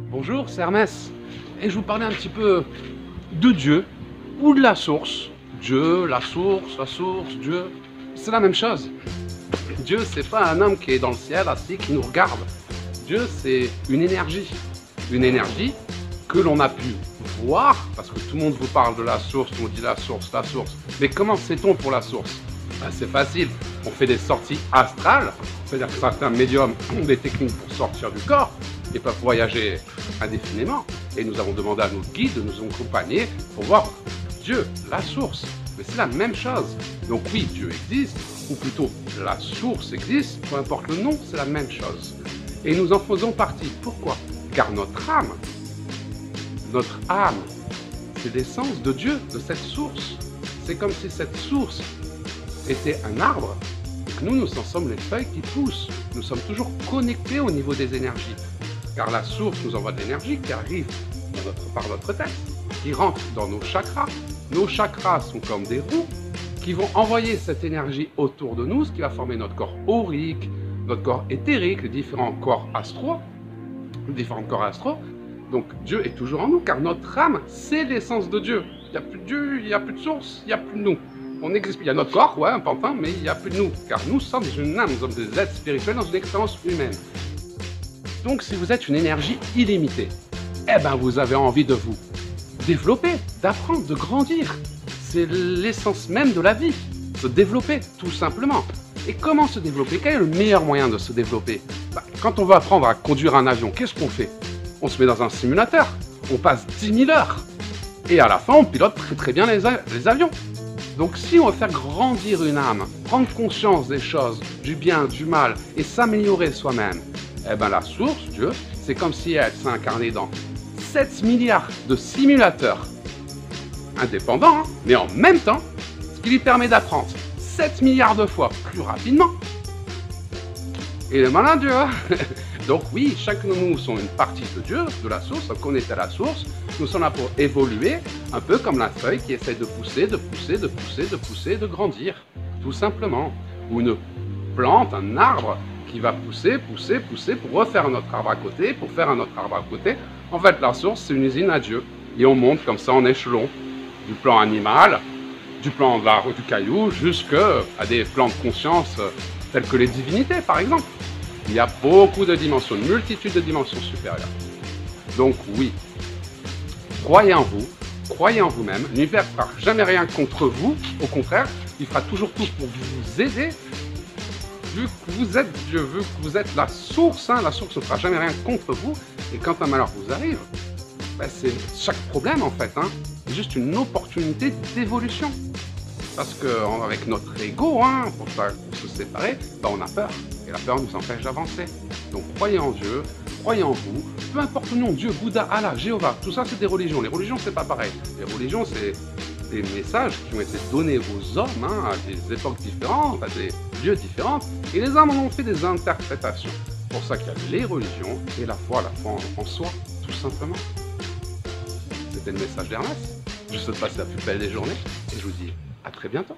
Bonjour, c'est Hermès. Et je vous parlais un petit peu de Dieu ou de la source. Dieu, la source, Dieu. C'est la même chose. Dieu, c'est pas un homme qui est dans le ciel assis, qui nous regarde. Dieu, c'est une énergie. Une énergie que l'on a pu voir, parce que tout le monde vous parle de la source, on dit la source. Mais comment sait-on pour la source? Ben, c'est facile. On fait des sorties astrales, c'est-à-dire que certains médiums ont des techniques pour sortir du corps et peuvent voyager indéfiniment. Et nous avons demandé à nos guides de nous accompagner pour voir Dieu, la source. Mais c'est la même chose. Donc oui, Dieu existe, ou plutôt la source existe, peu importe le nom, c'est la même chose. Et nous en faisons partie. Pourquoi? Car notre âme, c'est l'essence de Dieu, de cette source. C'est comme si cette source était un arbre, et que nous sommes les feuilles qui poussent. Nous sommes toujours connectés au niveau des énergies. Car la source nous envoie de l'énergie qui arrive par notre tête, qui rentre dans nos chakras. Nos chakras sont comme des roues qui vont envoyer cette énergie autour de nous, ce qui va former notre corps aurique, notre corps éthérique, les différents corps astraux. Donc Dieu est toujours en nous, car notre âme, c'est l'essence de Dieu. Il n'y a plus de Dieu, il n'y a plus de source, il n'y a plus de nous. On existe, il y a notre corps, ouais, un pantin, mais il n'y a plus de nous, car nous sommes une âme, nous sommes des êtres spirituels dans une expérience humaine. Donc si vous êtes une énergie illimitée, eh ben vous avez envie de vous développer, d'apprendre, de grandir. C'est l'essence même de la vie, se développer, tout simplement. Et comment se développer? Quel est le meilleur moyen de se développer? Quand on veut apprendre à conduire un avion, qu'est-ce qu'on fait? On se met dans un simulateur, on passe 10 000 heures, et à la fin, on pilote très bien les avions. Donc si on veut faire grandir une âme, prendre conscience des choses, du bien, du mal, et s'améliorer soi-même, eh ben la source, Dieu, c'est comme si elle s'est incarnée dans 7 milliards de simulateurs indépendants, hein, mais en même temps, ce qui lui permet d'apprendre 7 milliards de fois plus rapidement. Et le malin Dieu. Donc oui, chacun de nous sommes une partie de Dieu, de la source, on est à la source. Nous sommes là pour évoluer, un peu comme la feuille qui essaie de pousser, de grandir, tout simplement. Ou une plante, un arbre qui va pousser pour refaire un autre arbre à côté, pour faire un autre arbre à côté. En fait, la source, c'est une usine à Dieu. Et on monte comme ça en échelon, du plan animal, du plan de l'arbre, du caillou, jusqu'à des plans de conscience tels que les divinités, par exemple. Il y a beaucoup de dimensions, une multitude de dimensions supérieures. Donc oui, croyez en vous, croyez en vous-même. L'univers ne fera jamais rien contre vous. Au contraire, il fera toujours tout pour vous aider. Vu que vous êtes Dieu, vu que vous êtes la source ne fera jamais rien contre vous. Et quand un malheur vous arrive, ben c'est chaque problème en fait, c'est juste une opportunité d'évolution. Parce qu'avec notre ego, pour se séparer, ben on a peur. Et la peur nous empêche d'avancer. Donc croyez en Dieu, croyez en vous. Peu importe le nom, Dieu, Bouddha, Allah, Jéhovah, tout ça c'est des religions. Les religions c'est pas pareil. Les religions c'est des messages qui ont été donnés aux hommes à des époques différentes, à des lieux différents. Et les hommes en ont fait des interprétations. C'est pour ça qu'il y a les religions et la foi en soi, tout simplement. C'était le message d'Hermès. Je vous souhaite de passer la plus belle des journées et je vous dis à très bientôt.